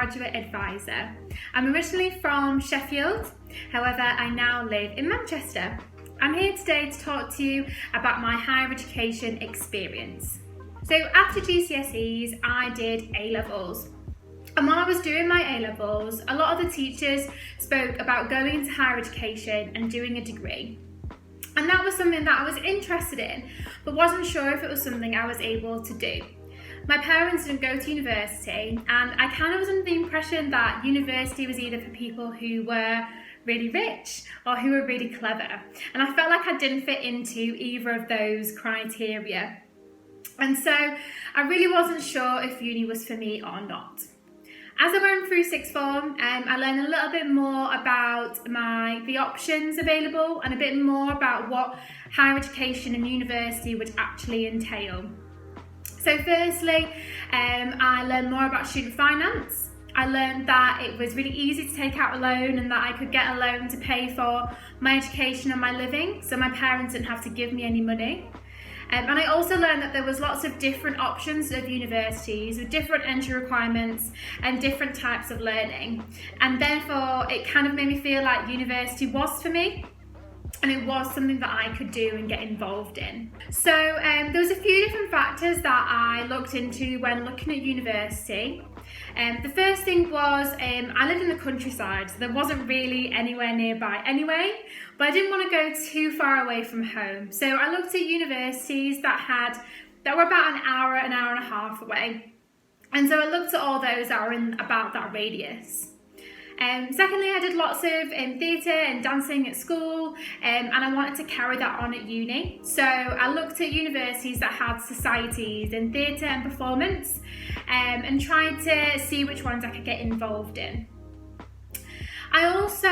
graduate advisor. I'm originally from Sheffield, however I now live in Manchester. I'm here today to talk to you about my higher education experience. So after GCSEs, I did A-levels. And while I was doing my A-levels, a lot of the teachers spoke about going into higher education and doing a degree. And that was something that I was interested in, but wasn't sure if it was something I was able to do. My parents didn't go to university, and I kind of was under the impression that university was either for people who were really rich or who were really clever. And I felt like I didn't fit into either of those criteria. And so I really wasn't sure if uni was for me or not. As I went through sixth form, I learned a little bit more about the options available and a bit more about what higher education and university would actually entail. So firstly, I learned more about student finance. I learned that it was really easy to take out a loan and that I could get a loan to pay for my education and my living, so my parents didn't have to give me any money. And I also learned that there was lots of different options of universities with different entry requirements and different types of learning. And therefore, it kind of made me feel like university was for me, and it was something that I could do and get involved in. So there was a few different factors that I looked into when looking at university. The first thing was I lived in the countryside, so there wasn't really anywhere nearby anyway, but I didn't want to go too far away from home. So I looked at universities that were about an hour and a half away. And so I looked at all those that were in about that radius. Secondly, I did lots of theatre and dancing at school, and I wanted to carry that on at uni. So I looked at universities that had societies in theatre and performance, and tried to see which ones I could get involved in. I also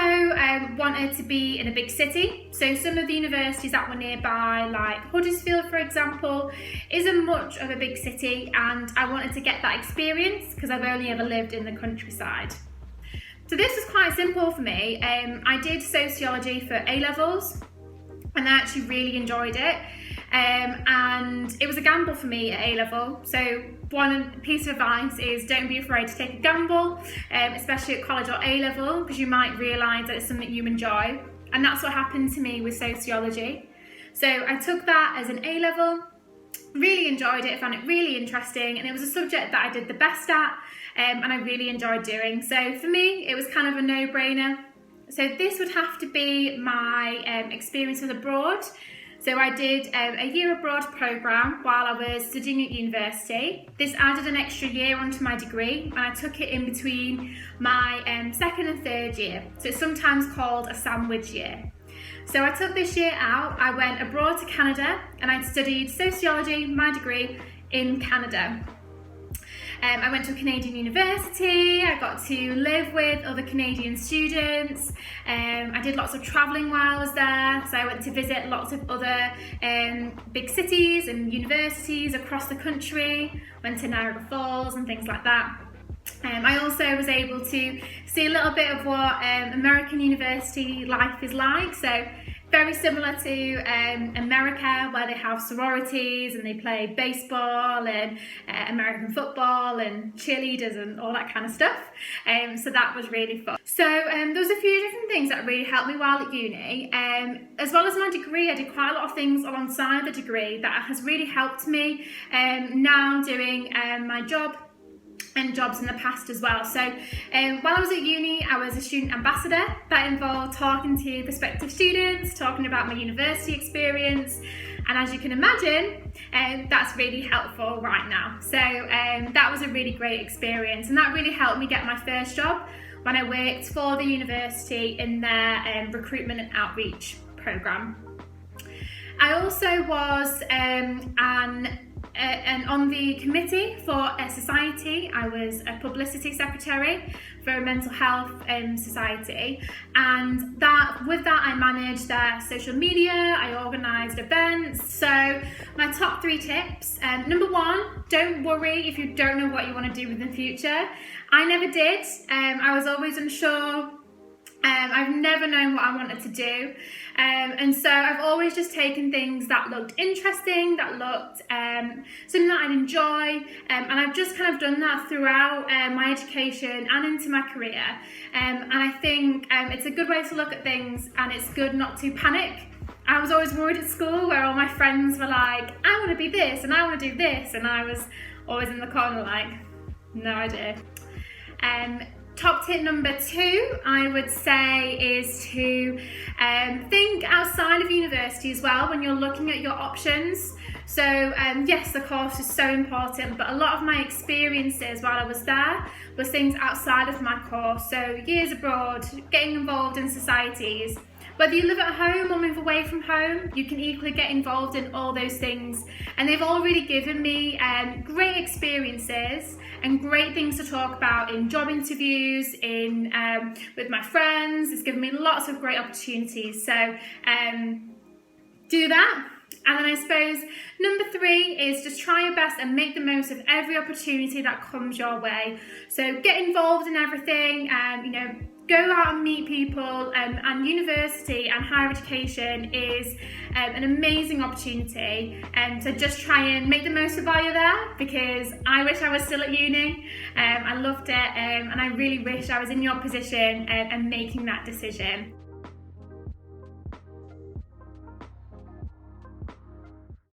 wanted to be in a big city, so some of the universities that were nearby, like Huddersfield for example, isn't much of a big city, and I wanted to get that experience because I've only ever lived in the countryside. So this was quite simple for me. I did sociology for A-levels, and I actually really enjoyed it. And it was a gamble for me at A-level. So one piece of advice is don't be afraid to take a gamble, especially at college or A-level, because you might realise that it's something you enjoy. And that's what happened to me with sociology. So I took that as an A-level, really enjoyed it, found it really interesting, and it was a subject that I did the best at, and I really enjoyed doing. So for me, it was kind of a no-brainer. So this would have to be my experiences abroad. So I did a year abroad programme while I was studying at university. This added an extra year onto my degree, and I took it in between my second and third year. So it's sometimes called a sandwich year. So I took this year out, I went abroad to Canada, and I studied sociology, my degree, in Canada. I went to a Canadian university, I got to live with other Canadian students, I did lots of travelling while I was there, so I went to visit lots of other big cities and universities across the country, went to Niagara Falls and things like that. I also was able to see a little bit of what American university life is like, so very similar to America, where they have sororities and they play baseball and American football and cheerleaders and all that kind of stuff. So that was really fun. So there was a few different things that really helped me while at uni. As well as my degree, I did quite a lot of things alongside the degree that has really helped me now doing my job and jobs in the past as well. So while I was at uni, I was a student ambassador. That involved talking to prospective students, talking about my university experience, and as you can imagine, that's really helpful right now. So that was a really great experience, and that really helped me get my first job when I worked for the university in their recruitment and outreach programme. I also was and on the committee for a society. I was a publicity secretary for a mental health society, and with that I managed their social media, I organised events. So my top 3 tips: number 1, don't worry if you don't know what you want to do in the future. I never did. I was always unsure I've never known what I wanted to do, and so I've always just taken things that looked interesting, that looked something that I'd enjoy, and I've just kind of done that throughout my education and into my career, and I think it's a good way to look at things, and it's good not to panic. I was always worried at school where all my friends were like, I want to be this and I want to do this, and I was always in the corner like, no idea. Top tip number 2, I would say, is to think outside of university as well when you're looking at your options. So yes, the course is so important, but a lot of my experiences while I was there was things outside of my course. So years abroad, getting involved in societies. Whether you live at home or move away from home, you can equally get involved in all those things. And they've all really given me great experiences and great things to talk about in job interviews, with my friends. It's given me lots of great opportunities. So do that. And then I suppose number 3 is just try your best and make the most of every opportunity that comes your way. So get involved in everything, go out and meet people, and university and higher education is an amazing opportunity, so just try and make the most of while you're there, because I wish I was still at uni. I loved it, and I really wish I was in your position and making that decision.